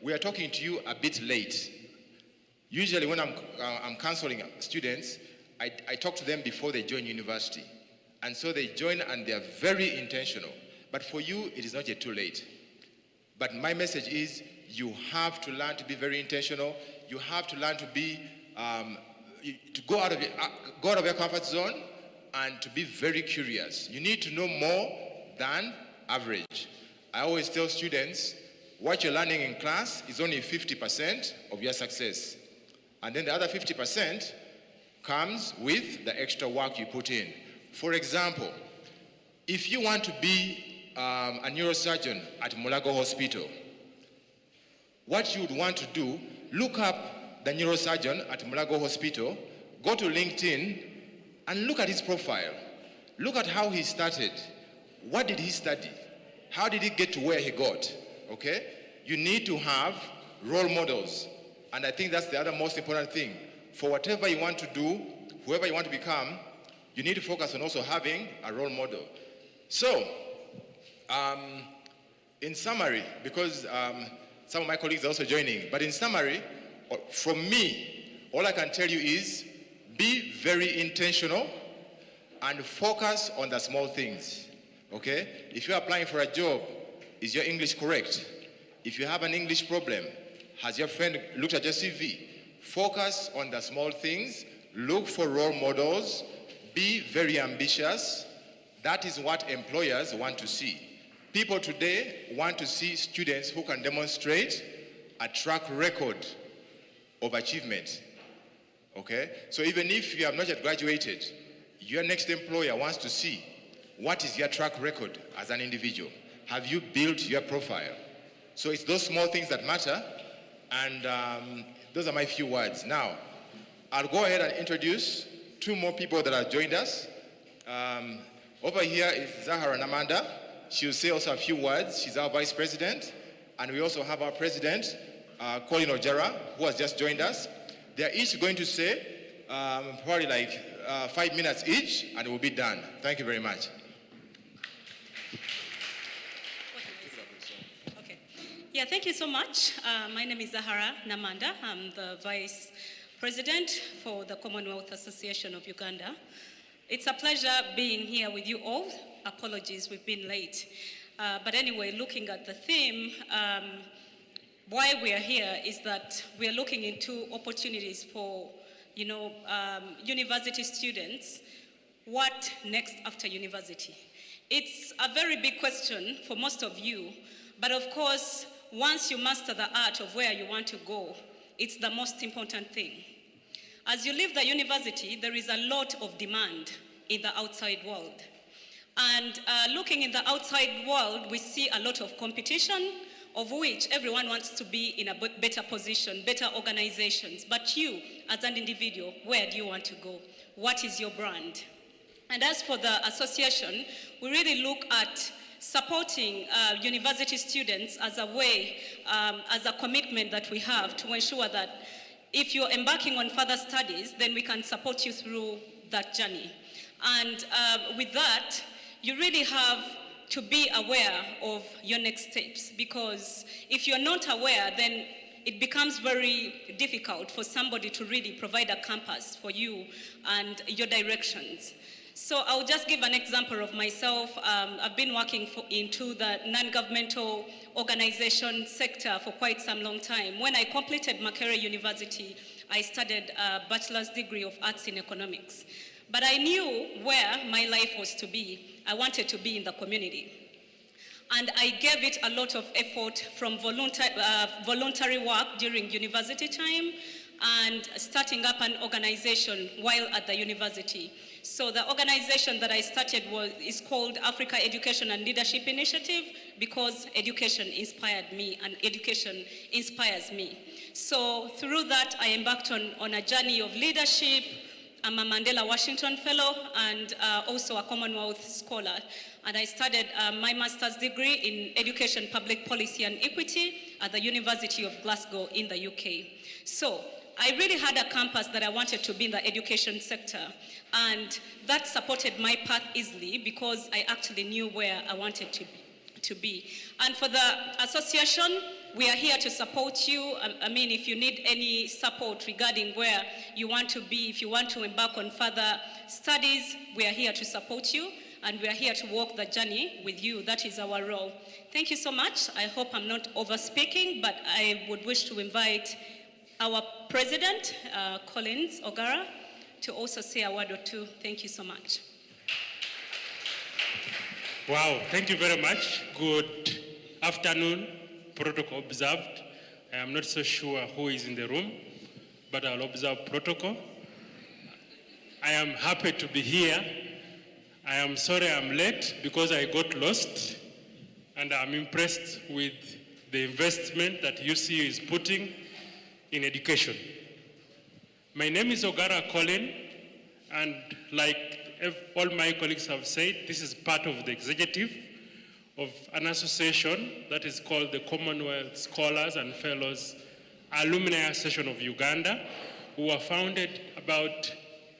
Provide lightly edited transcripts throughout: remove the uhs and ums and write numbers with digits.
we are talking to you a bit late. Usually when I'm counseling students, I talk to them before they join university. And so they join and they are very intentional. But for you, it is not yet too late. But my message is, you have to learn to be very intentional. You have to learn to be, to go out of your comfort zone and to be very curious. You need to know more than average. I always tell students, what you're learning in class is only 50% of your success. And then the other 50% comes with the extra work you put in. For example, if you want to be a neurosurgeon at Mulago Hospital, what you would want to do, look up the neurosurgeon at Mulago Hospital, go to LinkedIn, and look at his profile. Look at how he started. What did he study? How did he get to where he got? Okay? You need to have role models. And I think that's the other most important thing. For whatever you want to do, whoever you want to become, you need to focus on also having a role model. So, in summary, because some of my colleagues are also joining, but in summary, from me, all I can tell you is be very intentional and focus on the small things, okay? If you're applying for a job, is your English correct? If you have an English problem, has your friend looked at your CV? Focus on the small things, look for role models, be very ambitious. That is what employers want to see. People today want to see students who can demonstrate a track record of achievement. Okay? So even if you have not yet graduated, your next employer wants to see what is your track record as an individual. Have you built your profile? So it's those small things that matter, and those are my few words. Now, I'll go ahead and introduce two more people that have joined us. Over here is Zahara Namanda. She'll say also a few words. She's our vice president. And we also have our president, Colin Ojara, who has just joined us. They're each going to say probably like 5 minutes each, and we'll be done. Thank you very much. Okay. Yeah, thank you so much. My name is Zahara Namanda. I'm the vice president for the Commonwealth Association of Uganda. It's a pleasure being here with you all. Apologies, we've been late. But anyway, looking at the theme, why we are here is that we are looking into opportunities for, university students. What next after university? It's a very big question for most of you, but of course, once you master the art of where you want to go, it's the most important thing. As you leave the university, there is a lot of demand in the outside world. And looking in the outside world, we see a lot of competition, of which everyone wants to be in a better position, better organizations. But you, as an individual, where do you want to go? What is your brand? And as for the association, we really look at supporting university students as a way, as a commitment that we have to ensure that if you're embarking on further studies, then we can support you through that journey. And with that, you really have to be aware of your next steps, because if you're not aware, then it becomes very difficult for somebody to really provide a compass for you and your directions. So I'll just give an example of myself. I've been working into the non-governmental organization sector for quite some long time. When I completed Makerere University, I studied a bachelor's degree of arts in economics. But I knew where my life was to be. I wanted to be in the community. And I gave it a lot of effort, from voluntary work during university time and starting up an organization while at the university. So the organization that I started is called Africa Education and Leadership Initiative, because education inspired me and education inspires me. So through that, I embarked on a journey of leadership. I'm a Mandela Washington Fellow and also a Commonwealth Scholar. And I studied my master's degree in Education, Public Policy and Equity at the University of Glasgow in the UK. So I really had a compass that I wanted to be in the education sector. And that supported my path easily because I actually knew where I wanted to be. And for the association, we are here to support you. I mean, if you need any support regarding where you want to be, if you want to embark on further studies, we are here to support you, and we are here to walk the journey with you. That is our role. Thank you so much. I hope I'm not over-speaking, but I would wish to invite our president, Collins Ogara, to also say a word or two. Thank you so much. Wow, thank you very much. Good afternoon, protocol observed. I am not so sure who is in the room, but I'll observe protocol. I am happy to be here. I am sorry I'm late because I got lost, and I'm impressed with the investment that UCU is putting in education. My name is Ogara Colin, and like all my colleagues have said, this is part of the executive of an association that is called the Commonwealth Scholars and Fellows Alumni Association of Uganda, who were founded about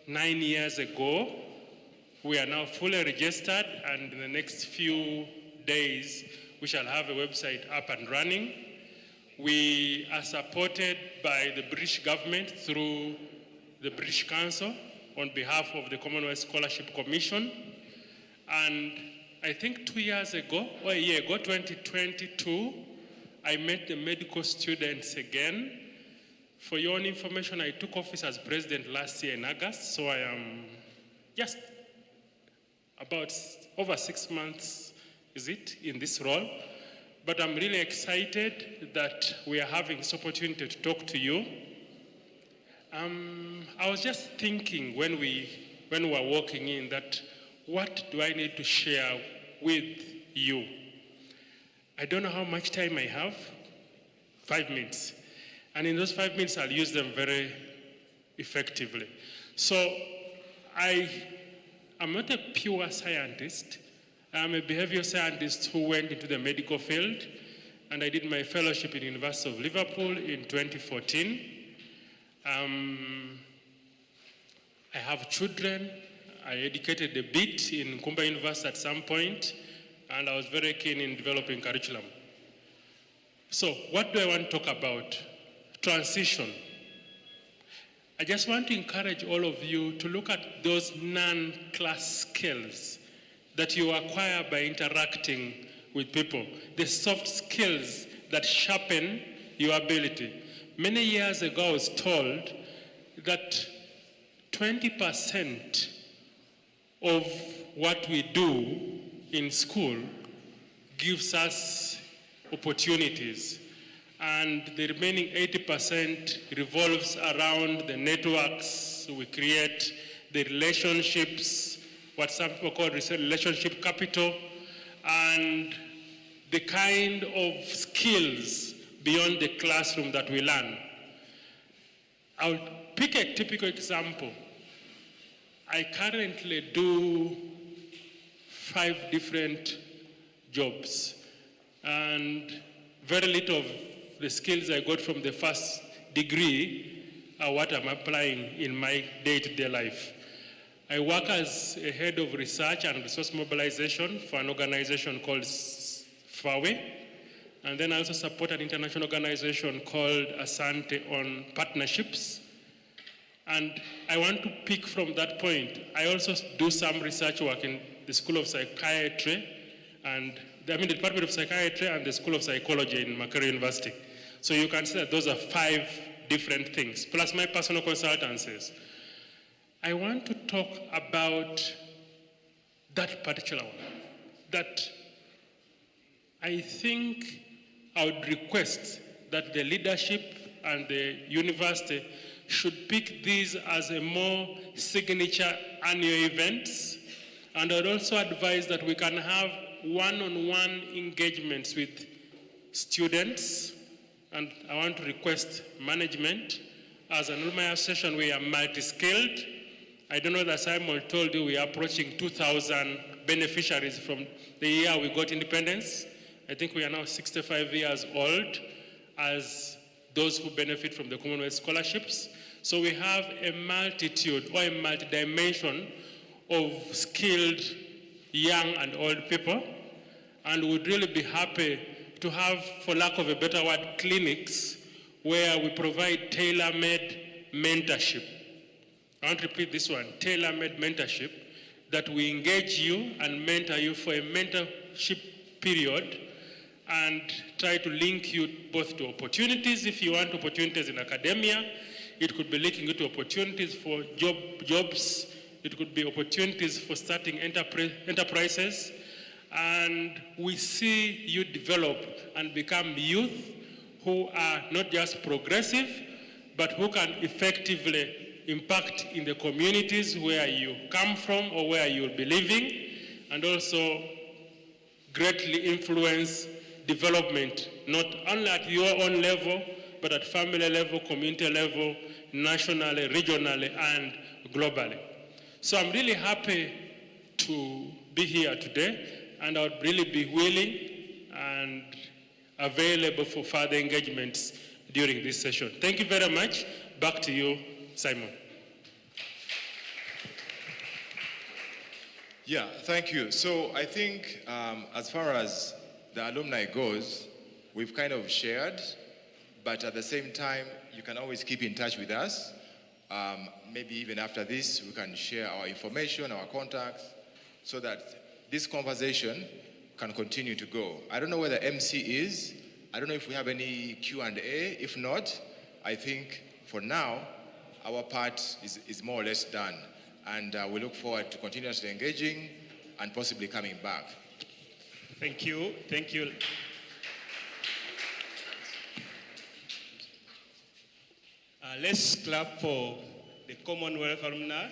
9 years ago. We are now fully registered, and in the next few days, we shall have a website up and running. We are supported by the British government through the British Council on behalf of the Commonwealth Scholarship Commission. And I think 2 years ago, or a year ago, 2022, I met the medical students again. For your own information, I took office as president last year in August, so I am just about over 6 months, is it, in this role. But I'm really excited that we are having this opportunity to talk to you. I was just thinking when we were walking in that, what do I need to share with you? I don't know how much time I have, 5 minutes. And in those 5 minutes, I'll use them very effectively. So I'm not a pure scientist. I'm a behavioral scientist who went into the medical field, and I did my fellowship in the University of Liverpool in 2014. I have children. I educated a bit in Kumba University at some point, and I was very keen in developing curriculum. So what do I want to talk about? Transition. I just want to encourage all of you to look at those non-class skills that you acquire by interacting with people, the soft skills that sharpen your ability. Many years ago, I was told that 20% of what we do in school gives us opportunities, and the remaining 80% revolves around the networks we create, the relationships, what some people call relationship capital, and the kind of skills beyond the classroom that we learn. I'll pick a typical example. I currently do 5 different jobs, and very little of the skills I got from the first degree are what I'm applying in my day-to-day life. I work as a head of research and resource mobilization for an organization called FAWE, and then I also support an international organization called Asante on partnerships. And I want to pick from that point. I also do some research work in the School of Psychiatry, and the Department of Psychiatry and the School of Psychology in Makerere University. So you can see that those are 5 different things, plus my personal consultancies. I want to talk about that particular one, that I think I would request that the leadership and the university should pick these as a more signature annual events, and I'd also advise that we can have one-on-one engagements with students, and I want to request management. As an alumni association, we are multi-skilled. I don't know that Simon told you we are approaching 2,000 beneficiaries from the year we got independence. I think we are now 65 years old as those who benefit from the Commonwealth scholarships. So we have a multitude or a multi-dimension of skilled young and old people, and would really be happy to have, for lack of a better word, clinics where we provide tailor-made mentorship. I want to repeat this one, tailor-made mentorship, that we engage you and mentor you for a mentorship period and try to link you both to opportunities. If you want opportunities in academia, it could be linking you to opportunities for jobs. It could be opportunities for starting enterprises. And we see you develop and become youth who are not just progressive, but who can effectively impact in the communities where you come from or where you'll be living, and also greatly influence development, not only at your own level, but at family level, community level, nationally, regionally, and globally. So I'm really happy to be here today, and I would really be willing and available for further engagements during this session. Thank you very much. Back to you, Simon. Yeah, thank you. So I think as far as the alumni goes, we've kind of shared, but at the same time, you can always keep in touch with us. Maybe even after this, we can share our information, our contacts, so that this conversation can continue to go. I don't know where the MC is. I don't know if we have any Q&A. If not, I think for now, our part is more or less done. And we look forward to continuously engaging and possibly coming back. Thank you. Thank you. Let's clap for the Commonwealth alumni.